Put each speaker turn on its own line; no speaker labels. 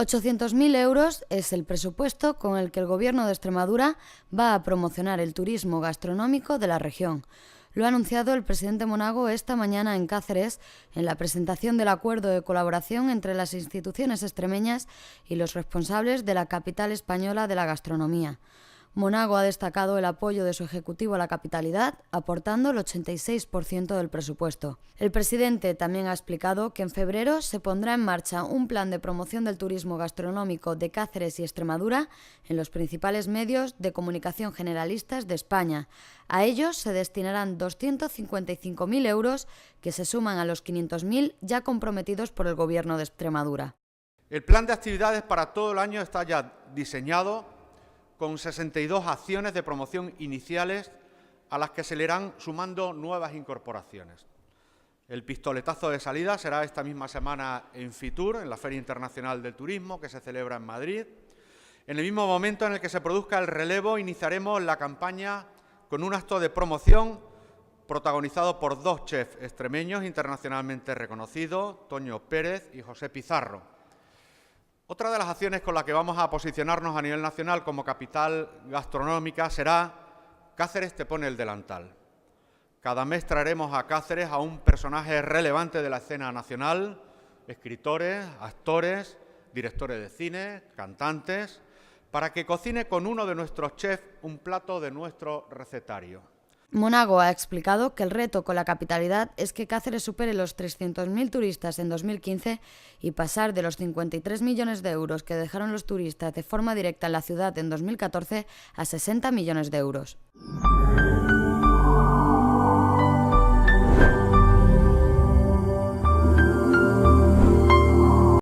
800.000 euros es el presupuesto con el que el Gobierno de Extremadura va a promocionar el turismo gastronómico de la región. Lo ha anunciado el presidente Monago esta mañana en Cáceres en la presentación del acuerdo de colaboración entre las instituciones extremeñas y los responsables de la capital española de la gastronomía. Monago ha destacado el apoyo de su ejecutivo a la capitalidad, aportando el 86% del presupuesto. El presidente también ha explicado que en febrero se pondrá en marcha un plan de promoción del turismo gastronómico de Cáceres y Extremadura en los principales medios de comunicación generalistas de España. A ellos se destinarán 255.000 euros, que se suman a los 500.000 ya comprometidos por el Gobierno de Extremadura.
El plan de actividades para todo el año está ya diseñado, con 62 acciones de promoción iniciales a las que se le irán sumando nuevas incorporaciones. El pistoletazo de salida será esta misma semana en Fitur, en la Feria Internacional del Turismo, que se celebra en Madrid. En el mismo momento en el que se produzca el relevo, iniciaremos la campaña con un acto de promoción protagonizado por dos chefs extremeños internacionalmente reconocidos, Toño Pérez y José Pizarro. Otra de las acciones con las que vamos a posicionarnos a nivel nacional como capital gastronómica será Cáceres te pone el delantal. Cada mes traeremos a Cáceres a un personaje relevante de la escena nacional, escritores, actores, directores de cine, cantantes, para que cocine con uno de nuestros chefs un plato de nuestro recetario.
Monago ha explicado que el reto con la capitalidad es que Cáceres supere los 300.000 turistas en 2015 y pasar de los 53 millones de euros que dejaron los turistas de forma directa en la ciudad en 2014 a 60 millones de euros.